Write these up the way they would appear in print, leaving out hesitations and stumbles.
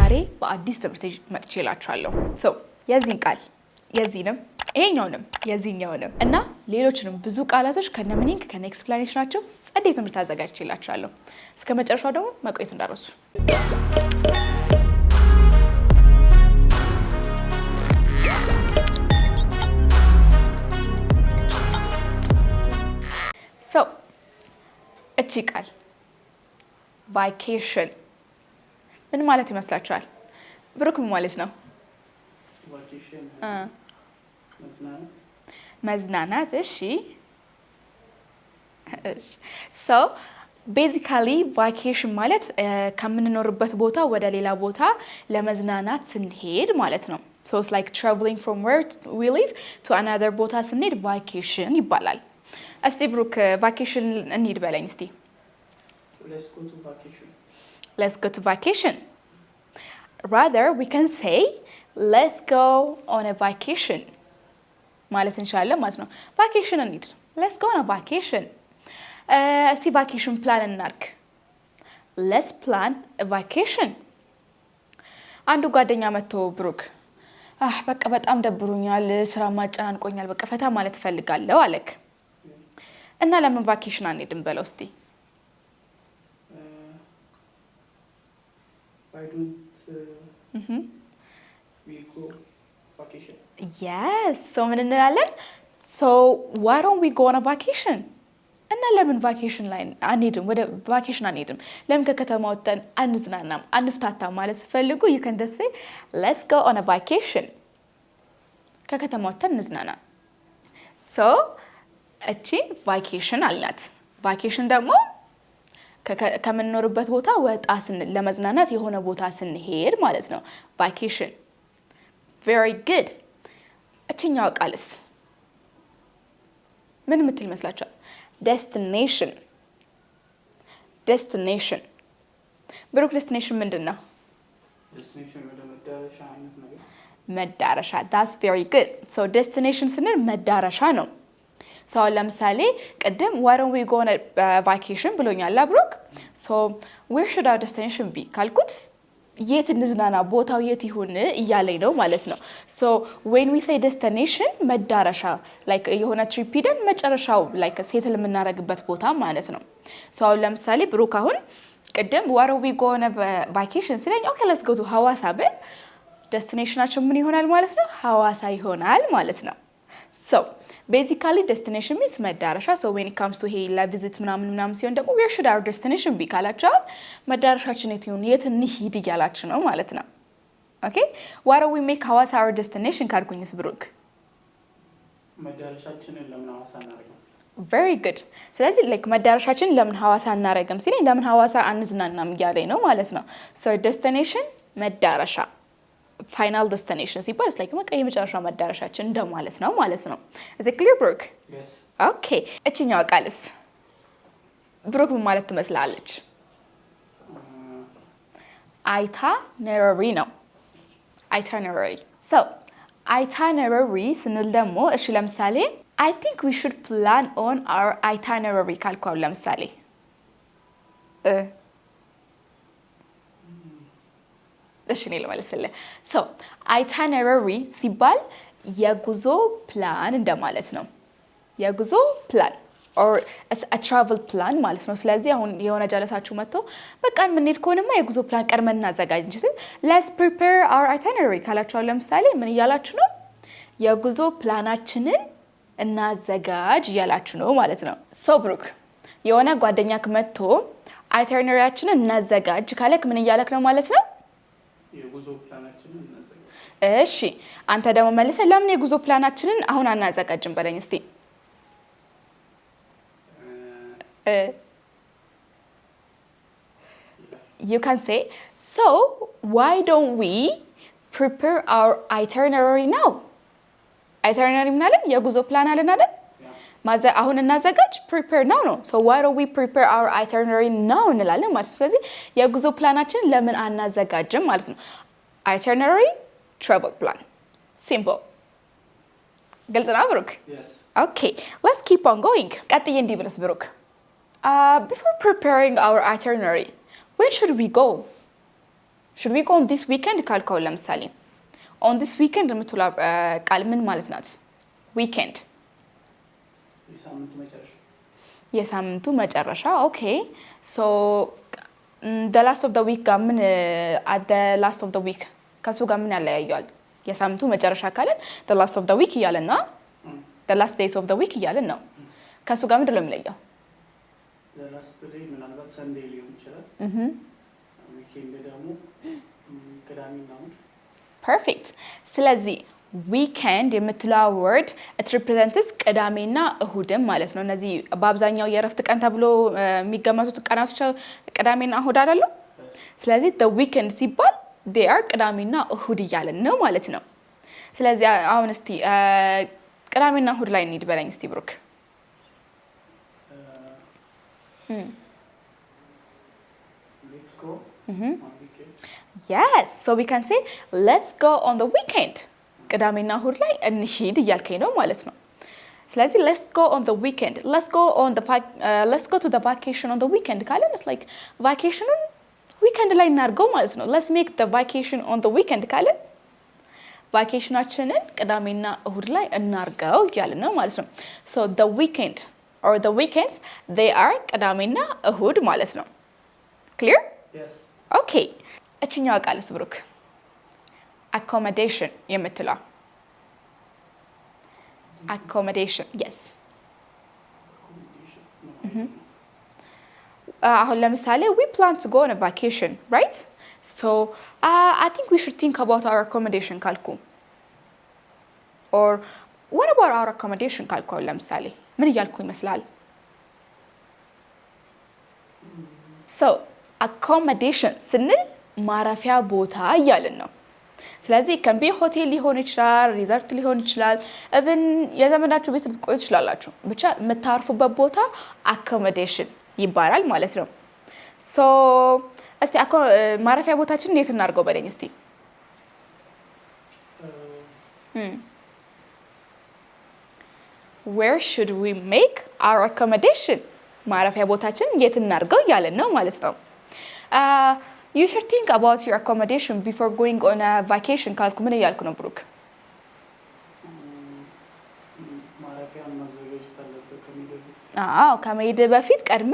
ዛሬ በአዲስ ትምህርት መጥቼላችኋለሁ። የዚህን ቃል የዚህንም ይሄኛውንም የዚህኛውንም እና ሌሎችንም ብዙ ቃላቶች ከነ ሚኒንግ ከነ ኤክስፕላኔሽናቸው ጸዴ ትምህርት አዘጋጅቼላችኋለሁ። እስከ መጨረሻው ደግሞ መቆየት እንዳረሱ። እቺ ቃል ቫኬሽን ምን ማለት ይመስላችኋል? ብሩክ ምን ማለት ነው? መዝናናት። እሺ ቤዚካሊ ቫኬሽን ማለት ከምንኖርበት ቦታ ወደ ሌላ ቦታ ለመዝናናት ስንሄድ ማለት ነው። So it's like traveling from where we live to another ቦታ ስንሄድ ቫኬሽን ይባላል። እስቲ ብሩክ ቫኬሽን እንሂድ በለኝ እስቲ። Let's go to vacation. Rather we can say let's go on a vacation ማለት እንችላለን ማለት ነው። ቫኬሽን እንሂድ። Let's go on a vacation. እስቲ ቫኬሽን ፕላን እናርግ። Let's plan a vacation. አንዱ ጓደኛ መጥቶ ብሩክ በቃ በጣም ደብሮኛል፣ ስራ ማጨናንቆኛል፣ በቃ ፈታ ማለት ፈልጋለሁ አለክ እና ለምን ቫኬሽን አንሄድም በለው እስቲ። Why don't we go vacation? Yes, so ምን እንላለን? So why don't we go on a vacation? እና ለምን ቫኬሽን ላይ አንሄድም? ወደ ቫኬሽን አንሄድም? ለምን ከከተማ ወጥተን አንዝናናም? አንፍታታም ማለት ፈልጉ you can just say let's go on a vacation. ከከተማ ወጥተን እንዝናና። So እቺ ቫኬሽን አልናት። ቫኬሽን ደግሞ ከምንኖርበት ቦታ ወጣ ስንል ለመዝናናት የሆነ ቦታ ስንሄድ ማለት ነው። ቫኬሽን very good. እቺኛው ቃልስ ምን ምትል ይመስላችኋል? destination. destination ብሩክ destination ምንድነው? destination ወደ መዳረሻ አይነት ነገር መዳረሻ። that's very good. so destination ስንል መዳረሻ ነው። so ለምሳሌ ቅድም why don't we go on a vacation ብሎኛል ብሩክ። so where should our destination be ካልኩት የት እንዝናና ቦታው የት ይሁን እያለኝ ነው ማለት ነው። so when we say destination መዳረሻ like የሆነ ትሪፕ ሄደን መጨረሻው like ሴትል የምናደርግበት ቦታ ማለት ነው። so ለምሳሌ ብሩክ አሁን ቅድም why don't we go on a vacation ስለኝ okay let's go to ሐዋሳ ብል destination ምን ይሆናል ማለት ነው? ሐዋሳ ይሆናል ማለት ነው። so basically destination means መዳረሻ። so when it comes to hey la visit ምናምን ሲሆን ደግሞ where should our destination be ካላችሁ መዳረሻችን የት ይሁን የት እንሂድ እያላችሁ ነው ማለት ነው። okay why don't we make ሐዋሳ our destination ካልኩኝስ ብሩክ መዳረሻችንን ለምን ሐዋሳ እናረጋለን? very good. ስለዚህ like መዳረሻችን ለምን ሐዋሳ እናረጋም ሲለኝ ለምን ሐዋሳ አንዝናናም እያለኝ ነው ማለት ነው። so destination መዳረሻ final destination ሲባል like በቃ የመጨረሻ መዳረሻችን እንደማለት ነው ማለት ነው። is it clear ብሩክ? yes okay እቺኛው ቃልስ ብሩክ ምን ማለት ትመስላለች? itinerary ነው። itinerary so itinerary ስንል ደግሞ እሺ ለምሳሌ I think we should plan on our itinerary ካልኳው ለምሳሌ እሺ ነው ለማለስልህ so itinerary ሲባል የጉዞ ፕላን እንደማለት ነው። የጉዞ ፕላን or a travel plan ማለት ነው። ስለዚህ አሁን የሆነ ጀለሳችሁ መጥቶ በቃ ምን ሄድ ከሆነማ የጉዞ ፕላን ቀድመን እናዘጋጅ እንጂ let's prepare our itinerary ካላችሁ ለምሳሌ ምን እያላችሁ ነው? የጉዞ ፕላናችንን እናዘጋጅ እያላችሁ ነው ማለት ነው። so ብሩክ የሆነ ጓደኛክ መጥቶ itinerary-ያችንን እናዘጋጅ ካለክ ምን እያለክ ነው ማለት ነው? የጉዞ ፕላናችንን እናዘጋጅ። እሺ አንተ ደግሞ መልሰህ ለምን የጉዞ ፕላናችንን አሁን አናዘጋጅም በለኝ እስቲ። you can say so why don't we prepare our itinerary now? itinerary ማለት የጉዞ ፕላን አለን አይደል? አሁን እናዘጋጅ prepare now ነው። so why don't we prepare our itinerary now እንላለን ማለት ነው። ስለዚህ የጉዞ ፕላናችን ለምን አናዘጋጅም ማለት ነው። itinerary travel plan simple ግልጽ ነው ብሩክ? yes okay let's keep on going. ቀጥዬ እንዲህ ብለስ ብሩክ before preparing our itinerary where should we go? should we go on this weekend ካልከው ለምሳሌ on this weekend የምትውላ ቃል ምን ማለት ናት? weekend የሳምንቱ መጨረሻ ኦኬ so the last of the week ጋር ምን at the last of the week ከሱ ጋር ምን ያለያየዋል? የሳምንቱ መጨረሻ ካለን the last of the week እያለን ነው the last days of the week እያለን ነው ከሱ ጋር ምንድን ነው የሚለየው? the last day ምናልባት ሰንዴይ ሊሆን ይችላል weekend ደግሞ ቅዳሜና እሁድ perfect ስለዚህ weekend የምትለው word it represents ቅዳሜና እሁድም ማለት ነው እነዚህ በአብዛኛው የእረፍት ቀን ተብሎ የሚገመቱት ቀናቶች ቅዳሜና እሁድ አይደሉ ስለዚህ the weekend ሲባል they are ቅዳሜና እሁድ እያለን ነው ማለት ነው ስለዚህ አሁን እስቲ ቅዳሜና እሁድ ላይ እንሂድ በለኝ እስቲ ብሩክ let's go on weekend yes so we can say let's go on the weekend ቅዳሜና እሁድ ላይ እንሂድ እያልከኝ ነው ማለት ነው ስለዚህ let's go on the weekend let's go to the vacation on the weekend ካለን it's like vacationን weekend ላይ እናድርገው ማለት ነው let's make the vacation on the weekend ካለን vacationአችንን ቅዳሜና እሁድ ላይ እናድርገው እያልን ነው ማለት ነው so the weekend or the weekends they are ቅዳሜና እሁድ ማለት ነው clear yes okay እቺኛው ቃልስ ብሩክ accommodation የምትለው accommodation yes አሁን ለምሳሌ we plan to go on a vacation right so I think we should think about our accommodation ካልኩ or what about our accommodation ካልኩ ለምሳሌ ምን እያልኩ ይመስላል so accommodation ስንል ማረፊያ ቦታ እያልን ነው ስለዚህ ከንቤ ሆቴል ሊሆን ይችላል ሪዞርት ሊሆን ይችላል even የዘመናችሁ ቤት ልትቆዩ ትችላላችሁ ብቻ የምታርፉበት ቦታ accommodation ይባላል ማለት ነው so እስቲ ማረፊያ ቦታችን እንዴት እናድርገው በለኝ እስቲ where should we make our accommodation ማረፊያ ቦታችን እንዴት እናድርገው እያልን ነው ማለት ነው you should think about your accommodation before going on a vacation ካልኩ ምን እያልኩ ነው ብሩክ ማረፊያን ማዘጋጀት አለበት ከመሄድ በፊት ቀድመ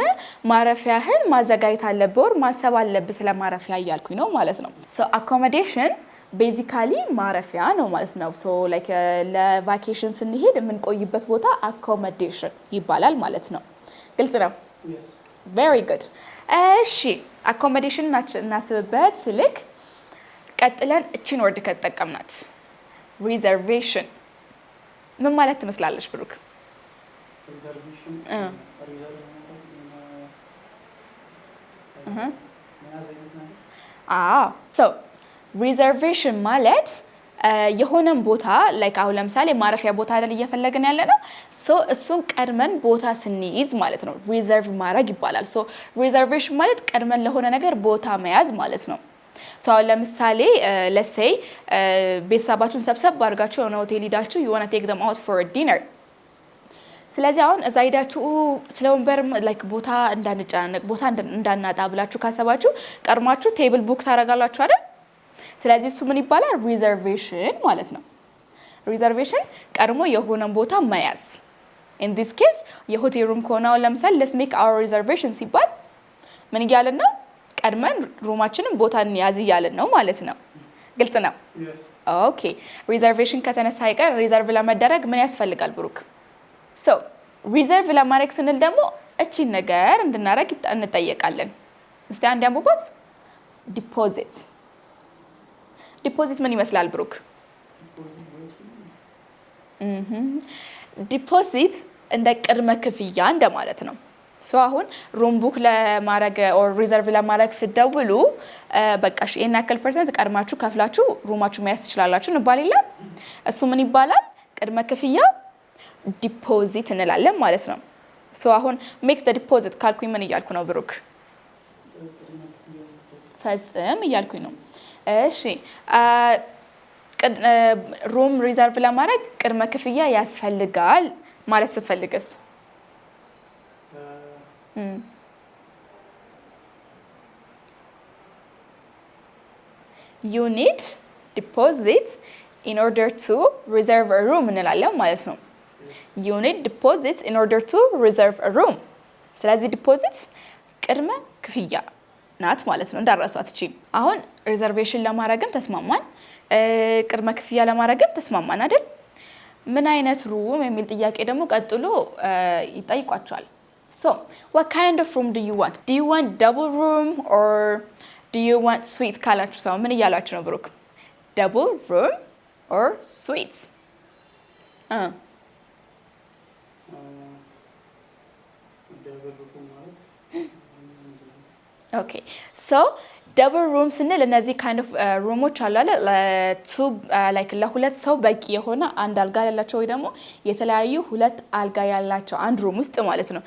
ማረፊያህን ማዘጋጀት አለበት ማሰብ አለበት ስለ ማረፊያ እያልኩኝ ነው ማለት ነው so accommodation basically ማረፊያ ነው ማለት ነው so like ለቫኬሽን ስንሄድ የምንቆይበት ቦታ accommodation ይባላል ማለት ነው ግልጽ ነው yes very good እሺ accommodation እናስብበት ስልክ ቀጥለን እቺን ወርድ ከተጠቀምናት reservation ምን ማለት ትመስላለሽ ብሩክ reservation so reservation ማለት የሆነን ቦታ like አሁን ለምሳሌ ማረፊያ ቦታ አይደል እየፈለግን ያለ ነው so እሱን ቀድመን ቦታ ስንይዝ ማለት ነው reserve ማድረግ ይባላል so reservation ማለት ቀድመን ለሆነ ነገር ቦታ መያዝ ማለት ነው so አሁን ለምሳሌ let's say ቤተሰባችሁን ሰብሰብ አድርጋችሁ የሆነ ሆቴል ሄዳችሁ you want to take them out for a dinner ስለዚህ አሁን እዛ ሄዳችሁ ስለ ወንበር like ቦታ እንዳንጫነቅ ቦታ እንዳናጣ ብላችሁ ካሰባችሁ ቀድማችሁ ቴብል ቡክ ታደርጋላችሁ አይደል ስለዚህ እሱ ምን ይባላል reservation ማለት ነው reservation ቀድሞ የሆነን ቦታ መያዝ in this case የሆቴል ሩም ከሆነ ለምሳሌ let's make our reservation ሲባል ምን እያልን ነው ቀድመን ሩማችንን ቦታ እንያዝ እያልን ነው ማለት ነው ግልጽ ነው yes okay reservation ከተነሳ አይቀር reserve ለመደረግ ምን ያስፈልጋል ብሩክ so reserve ለማድረግ ስንል ደግሞ እቺን ነገር እንድናረግ እንጠየቃለን እስቲ አንድ ያምቡባት deposit ዲፖዚት ምን ይመስላል ብሩክ ዲፖዚት እንደ ቅድመ ክፍያ እንደማለት ነው ሶ አሁን ሩም ቡክ ለማድረግ ኦር ሪዘርቭ ለማድረግ ሲደውሉ በቃ እሺ እና ያክል ፐርሰንት ቀድማችሁ ከፍላችሁ ሩማችሁ መያዝ ትችላላችሁ እንባል ይላል እሱ ምን ይባላል ቅድመ ክፍያ ዲፖዚት እንላለን ማለት ነው ሶ አሁን ሜክ ዘ ዲፖዚት ካልኩኝ ምን እያልኩ ነው ብሩክ ፈጽም እያልኩኝ ነው እሺ ሩም ሪዘርቭ ለማድረግ ቅድመ ክፍያ ያስፈልጋል ማለት ስፈልግስ you need deposit in order to reserve a room እንላለን ማለት ነው። you need deposit in order to reserve a room ስለዚህ ዲፖዚት ቅድመ ክፍያ ናት ማለት ነው። እንዳረሷት እቺ አሁን ሪዘርቬሽን ለማድረግም ተስማማን፣ ቅድመ ክፍያ ለማድረግም ተስማማን አይደል? ምን አይነት ሩም የሚል ጥያቄ ደግሞ ቀጥሎ ይጠይቋቸዋል። so what kind of room do you want double room or do you want suite ካላችሁ ሰው ምን እያላችሁ ነው ብሩክ? double room or suite? okay so double room ስንል እነዚህ kind of ሩሞች አሉ አይደል? like ለሁለት ሰው በቂ የሆነ አንድ አልጋ ያላቸው ወይ ደግሞ የተለያዩ ሁለት አልጋ ያላቸው አንድ ሩም ውስጥ ማለት ነው።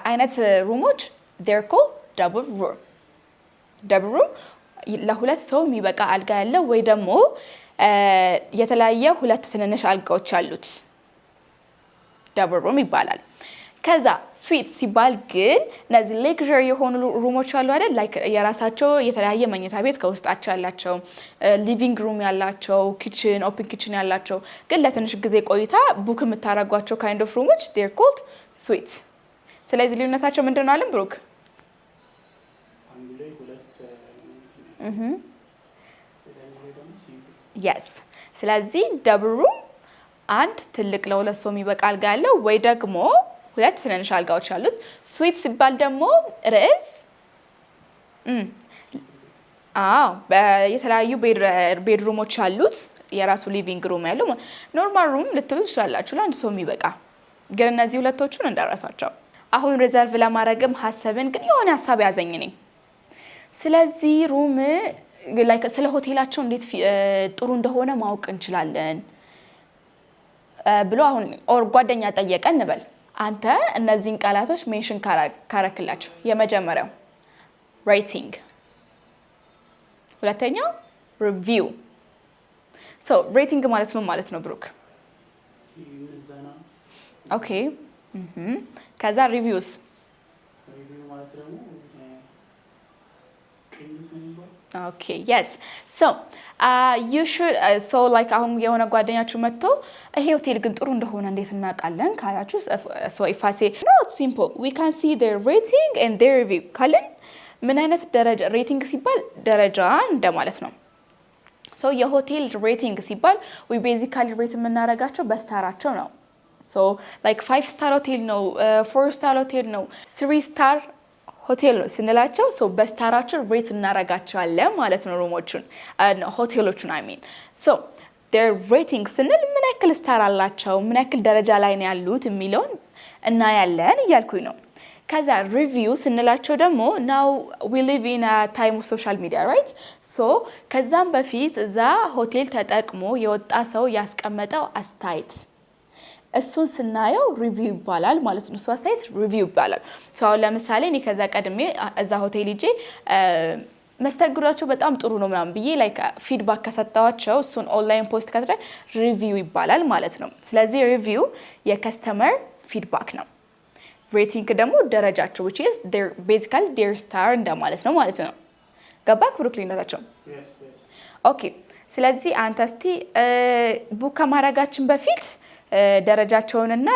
አይነት ሩሞች they're called double room ለሁለት ሰው የሚበቃ አልጋ ያለው ወይ ደግሞ የተለያየ ሁለት ትንንሽ አልጋዎች ያሉት double room ይባላል። ከዛ ስዊት ሲባል ግን እነዚህ ሌክዠሪ የሆኑ ሩሞች አሉ አይደል? ላይክ የራሳቸው የተለያየ መኝታ ቤት ከውስጣቸው ያላቸው፣ ሊቪንግ ሩም ያላቸው፣ ኪችን ኦፕን ኪችን ያላቸው ግን ለትንሽ ጊዜ ቆይታ ቡክ የምታረጓቸው ካይንድ ኦፍ ሩሞች they're called suite። ስለዚህ ልዩነታቸው ምንድነው አለም ብሩክ? yes ስለዚህ ደብል ሩም አንድ ትልቅ ለሁለት ሰው የሚበቃ አልጋ ያለው ወይ ደግሞ ሁለት ትንንሽ አልጋዎች አሉት። ስዊት ሲባል ደግሞ ርዕስ የተለያዩ ቤድሩሞች አሉት የራሱ ሊቪንግ ሩም ያለው ኖርማል ሩም ልትሉ ትችላላችሁ ለአንድ ሰው የሚበቃ። ግን እነዚህ ሁለቶቹን እንዳረሳቸው። አሁን ሪዘርቭ ለማድረግም ሀሳብን ግን የሆነ ሀሳብ ያዘኝ ነኝ። ስለዚህ ሩም ላይክ ስለ ሆቴላቸው እንዴት ጥሩ እንደሆነ ማወቅ እንችላለን ብሎ አሁን ኦር ጓደኛ ጠየቀ እንበል። አንተ እነዚህን ቃላቶች ሜንሽን ካረክላቸው የመጀመሪያው ሬቲንግ፣ ሁለተኛው ሪቪው። ሶ ሬቲንግ ማለት ምን ማለት ነው ብሩክ? ኦኬ ከዛ ሪቪውስ? okay yes so you should so like አሁን የሆነ ጓደኛችሁ መጥቶ ይሄ ሆቴል ግን ጥሩ እንደሆነ እንዴት እናውቃለን ካላችሁ so if I say no it's simple we can see their rating and their review ካለን ምን አይነት ደረጃ ሬቲንግ ሲባል ደረጃ እንደማለት ነው። so የሆቴል ሬቲንግ ሲባል we basically rate የምናደርጋቸው በስታራቸው ነው። so like 5 star hotel ነው 4 star hotel ነው 3 star ሆቴል ነው ስንላቸው ሶ በስታራቸው ሬት እናረጋቸዋለን ማለት ነው ሩሞቹን ሆቴሎቹን I mean so their rating ስንል ምን ያክል ስታር አላቸው ምን ያክል ደረጃ ላይ ነው ያሉት የሚለውን እናያለን እያልኩኝ ነው። ከዛ ሪቪው ስንላቸው ደግሞ now we live in a time of social media right so ከዛም በፊት እዛ ሆቴል ተጠቅሞ የወጣ ሰው ያስቀመጠው አስተያየት እሱን ስናየው ሪቪው ይባላል ማለት ነው። እሱ አስተያየት ሪቪው ይባላል። ሰው ለምሳሌ እኔ ከዛ ቀድሜ እዛ ሆቴል ሄጄ መስተንግዷቸው በጣም ጥሩ ነው ምናምን ብዬ ላይክ ፊድባክ ከሰጣቸው እሱን ኦንላይን ፖስት ካደረ ሪቪው ይባላል ማለት ነው። ስለዚህ ሪቪው የከስተመር ፊድባክ ነው። ሬቲንግ ደግሞ ደረጃቸው which is their basically their star እንደማለት ነው ማለት ነው። ገባክ ብሩክ ልዩነታቸው? yes ኦኬ ስለዚህ አንተ እስቲ ቡክ ከማድረጋችን በፊት ደረጃቸውንና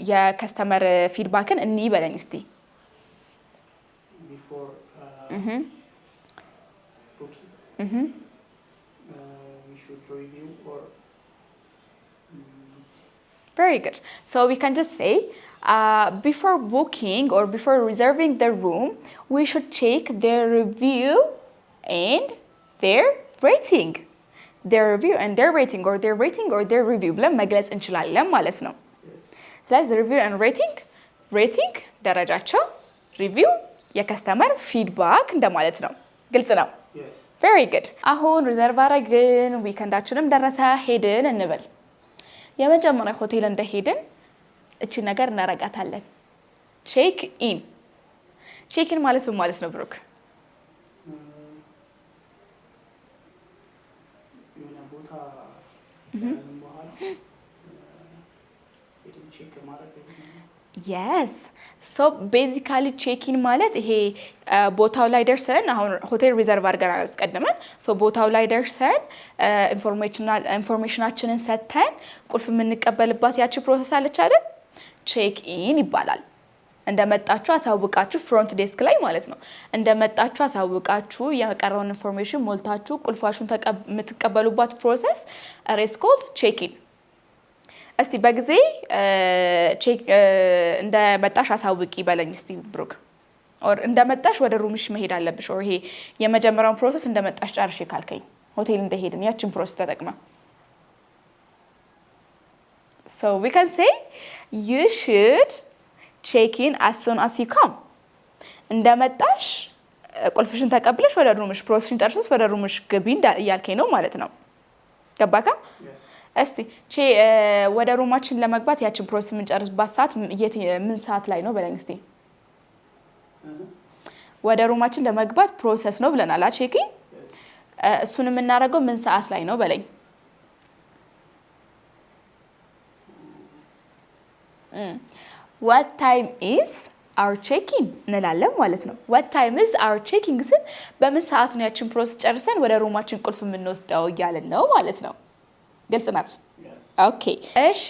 የከስተመር ፊድባክን እንይበለኝ እስቲ። before booking we should review or very good so we can just say before booking or before reserving the room we should check their review and their rating their review and their rating or their rating or their review ብለን መግለጽ እንችላለን ማለት ነው። ስለዚህ review and rating ደረጃቸው review የከስተመር ፊድባክ እንደማለት ነው። ግልጽ ነው? yes very good አሁን ሪዘርቭ አረግን ዊከንዳችንም ደረሰ ሄድን እንበል። የመጀመሪያ ሆቴል እንደሄድን እቺ ነገር እናረጋታለን ቼክ ኢን ማለት ምን ማለት ነው ብሩክ? yes so basically ቼኪን ማለት ይሄ ቦታው ላይ ደርሰን አሁን ሆቴል ሪዘርቭ አድርገን አስቀድመን ሶ ቦታው ላይ ደርሰን ኢንፎርሜሽናችንን ሰጥተን ቁልፍ የምንቀበልባት ያቺ ፕሮሰስ አለች አይደል ቼክ ኢን ይባላል እንደመጣችሁ አሳውቃችሁ ፍሮንት ዴስክ ላይ ማለት ነው እንደመጣችሁ አሳውቃችሁ የቀረውን ኢንፎርሜሽን ሞልታችሁ ቁልፋችሁን የምትቀበሉባት ፕሮሰስ is called ቼክ ኢን እስቲ በጊዜ ቼክ እንደመጣሽ አሳውቂ በለኝ እስቲ ብሩክ ኦር እንደመጣሽ ወደ ሩምሽ መሄድ አለብሽ ኦር ይሄ የመጀመሪያውን ፕሮሰስ እንደመጣሽ ጨርሼ ካልከኝ ሆቴል እንደሄድን ያችን ፕሮሰስ ተጠቅማ so we can say you should check in as soon as you come እንደመጣሽ ቁልፍሽን ተቀብለሽ ወደ ሩምሽ ፕሮሰስሽን ጨርሰሽ ወደ ሩምሽ ግቢ እያልከኝ ነው ማለት ነው ገባካ እስቲ ወደ ሩማችን ለመግባት ያችን ፕሮሰስ የምንጨርስባት ሰዓት ምን ሰዓት ላይ ነው በለኝ እስቲ ወደ ሩማችን ለመግባት ፕሮሰስ ነው ብለናል ቼክ ኢን እሱን የምናደርገው ምን ሰዓት ላይ ነው በለኝ what time is our check-in እንላለን ማለት ነው what time is our check-in ግን በምን ሰዓት ነው ያችን ፕሮሰስ ጨርሰን ወደ ሩማችን ቁልፍ የምንወስደው እያልን ነው ማለት ነው ግልጽ ናት ኦኬ እሺ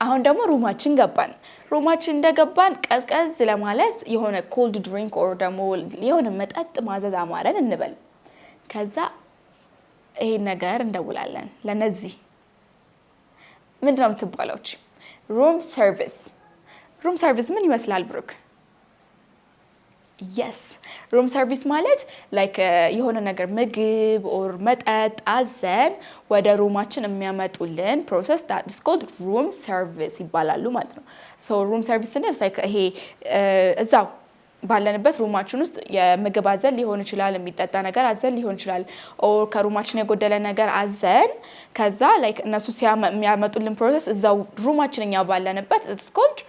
አሁን ደግሞ ሩማችን ገባን ሩማችን እንደገባን ቀዝቀዝ ለማለት የሆነ ኮልድ ድሪንክ ኦር ደግሞ የሆነ መጠጥ ማዘዝ አማረን እንበል ከዛ ይሄ ነገር እንደውላለን ለነዚህ ምንድነው የምትባለው ሩም ሰርቪስ ምን ይመስላል ብሩክ yes room service ማለት like የሆነ ነገር ምግብ or መጠጥ አዘን ወደ ሩማችን የሚያመጡልን process that is called room service ይባላሉ ማለት ነው so room service is like ይሄ እዛው ባለንበት ሩማችን ውስጥ የምግብ አዘን ሊሆን ይችላል የሚጠጣ ነገር አዘን ሊሆን ይችላል or ከሩማችን የጎደለ ነገር አዘን ከዛ like እነሱ የሚያመጡልን process እዛው ሩማችን ባለንበት it's called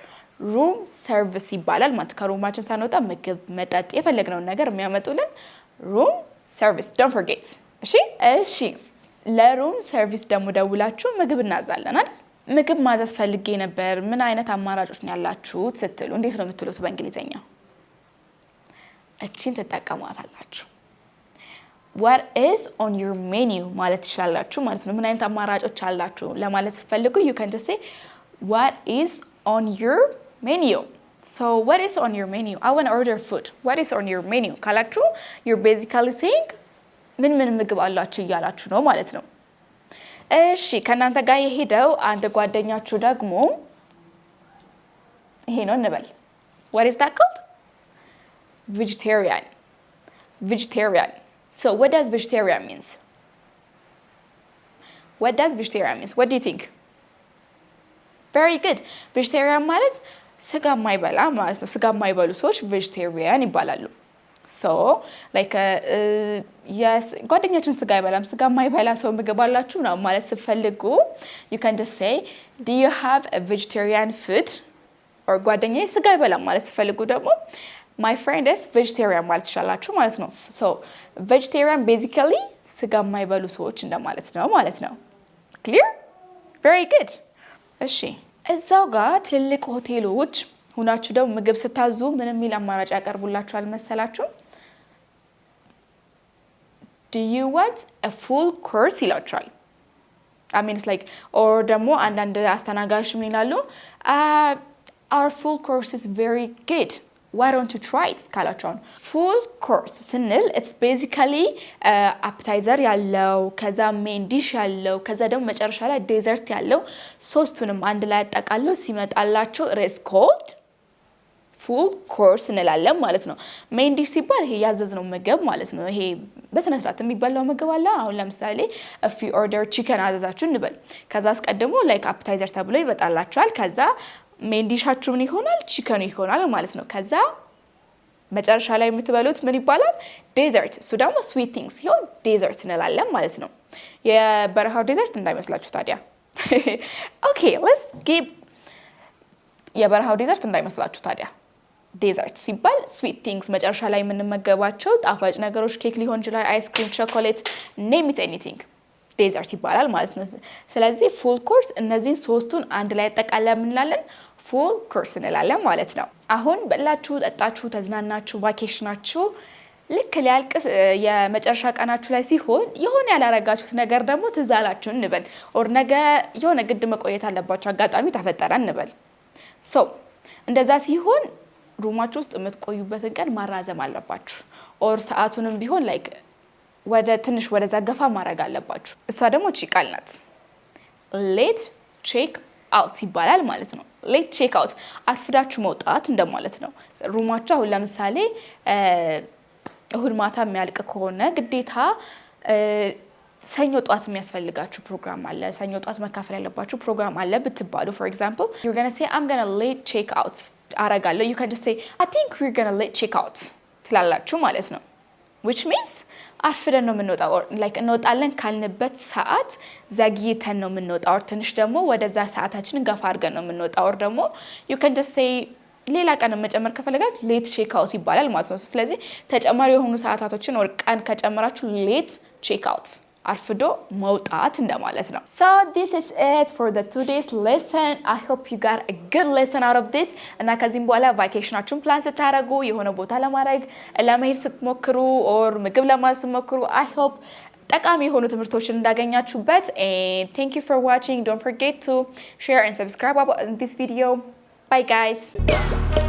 room service ይባላል ማለት ከሩማችን ሳንወጣ ምግብ መጠጥ የፈለግነውን ነገር የሚያመጡልን room service don't forget እሺ ለሩም ሰርቪስ ደግሞ ደውላችሁ ምግብ እናዛለን አይደል ምግብ ማዘዝ ፈልጌ ነበር ምን አይነት አማራጮች ነው ያላችሁ ስትሉ እንዴት ነው የምትሉት በእንግሊዘኛ እቺን ተጠቀሟታላችሁ what is on your menu ማለት ትችላላችሁ ማለት ነው ምን አይነት አማራጮች አላችሁ ለማለት ስትፈልጉ you can just say what is on your menu so what is on your menu I want to order food what is on your menu ካላችሁ you're basically saying ምን ምግብ አላችሁ እያላችሁ ነው ማለት ነው እሺ ከናንተ ጋር የሄደው አንድ ጓደኛችሁ ደግሞ ይሄ ነው እንበል what is that called vegetarian so what does vegetarian means what do you think very good vegetarian ማለት ስጋ የማይበላ ማለት ነው ስጋ የማይበሉ ሰዎች vegetarian ይባላሉ so like yes ጓደኛችን ስጋ አይበላም ስጋ የማይበላ ሰው ምግብ አላችሁ ነው ማለት ስትፈልጉ you can just say do you have a vegetarian food or ጓደኛዬ ስጋ አይበላም ማለት ስትፈልጉ ደግሞ my friend is vegetarian ማለት ይችላልችሁ ማለት ነው so vegetarian basically ስጋ የማይበሉ ሰዎች እንደማለት ነው ማለት ነው clear very good እሺ እዛው ጋር ትልልቅ ሆቴሎች ሁናችሁ ደግሞ ምግብ ስታዙ ምንም ሚል አማራጭ ያቀርቡላችኋል መሰላችሁ do you want a full course ይላችኋል I mean it's like or ደግሞ አንዳንድ አስተናጋጅ ምን ይላሉ our full course is very good why don't you try it ካላችሁን full course ስንል it's basically appetizer ያለው ከዛ main dish ያለው ከዛ ደግሞ መጨረሻ ላይ dessert ያለው ሶስቱንም አንድ ላይ አጠቃለው ሲመጣላችሁ is called full course እንላለን ማለት ነው main dish ሲባል ይሄ ያዘዝነው ምግብ ማለት ነው ይሄ በስነ ስርዓት የሚበላው ምግብ አለ አሁን ለምሳሌ if you order chicken አዘዛችሁ እንበል ከዛ አስቀድሞ like appetizer ተብሎ ይመጣላችኋል ከዛ main ዲሻችሁ ምን ይሆናል chicken ይሆናል ማለት ነው ከዛ መጨረሻ ላይ የምትበሉት ምን ይባላል dessert እሱ ደግሞ sweet things ሲሆን dessert እንላለን ማለት ነው የበረሃው dessert እንዳይመስላችሁ ታዲያ okay let's give የበረሃው dessert እንዳይመስላችሁ ታዲያ dessert ሲባል sweet things መጨረሻ ላይ የምንመገባቸው ጣፋጭ ነገሮች ኬክ ሊሆን ይችላል አይስክሪም ቾኮሌት name it anything dessert ይባላል ማለት ነው ስለዚህ full course እነዚህ ሶስቱን አንድ ላይ አጠቃላይ እንላለን ፉል ኮርስ እንላለን ማለት ነው። አሁን በላችሁ፣ ጠጣችሁ፣ ተዝናናችሁ፣ ቫኬሽናችሁ ልክ ሊያልቅ የመጨረሻ ቀናችሁ ላይ ሲሆን የሆነ ያላረጋችሁት ነገር ደግሞ ትዝ አላችሁ እንበል። ኦር ነገ የሆነ ግድ መቆየት አለባችሁ፣ አጋጣሚ ተፈጠረ እንበል። ሶ እንደዛ ሲሆን ሩማችሁ ውስጥ የምትቆዩበትን ቀን ማራዘም አለባችሁ። ኦር ሰዓቱንም ቢሆን ላይክ ወደ ትንሽ ወደዛ ገፋ ማድረግ አለባችሁ። እሷ ደግሞ እቺ ቃል ናት፣ ሌት ቼክ አውት ይባላል ማለት ነው። ሌት ቼክ አውት አርፍዳችሁ መውጣት እንደማለት ነው። ሩማችሁ አሁን ለምሳሌ እሁድ ማታ የሚያልቅ ከሆነ ግዴታ ሰኞ ጧት የሚያስፈልጋችሁ ፕሮግራም አለ፣ ሰኞ ጧት መካፈል ያለባችሁ ፕሮግራም አለ ብትባሉ for example you're going to say I'm going to late check out አረጋለሁ። you can just say I think we're going to late check out ትላላችሁ ማለት ነው። which means አርፍደን ነው የምንወጣው፣ ላይክ እንወጣለን ካልንበት ሰዓት ዘግይተን ነው የምንወጣው፣ ትንሽ ደግሞ ወደዛ ሰዓታችንን ገፋ አድርገን ነው የምንወጣው። ደግሞ you can just say ሌላ ቀን መጨመር ከፈለጋት ሌት ቼክ አውት ይባላል ማለት ነው። ስለዚህ ተጨማሪ የሆኑ ሰዓታቶችን ወር ቀን ከጨመራችሁ ሌት ቼክ አውት አርፍዶ መውጣት እንደማለት ነው። So this is it for the today's lesson. I hope you got a good lesson out of this. እና ከዚህም በኋላ ቫኬሽናችሁን ፕላን ስታደርጉ የሆነ ቦታ ለማድረግ ለመሄድ ስትሞክሩ ኦር ምግብ ለማዘዝ ስትሞክሩ I hope ጠቃሚ የሆኑ ትምህርቶችን እንዳገኛችሁበት and thank you for watching. Don't forget to share and subscribe about this video. Bye guys.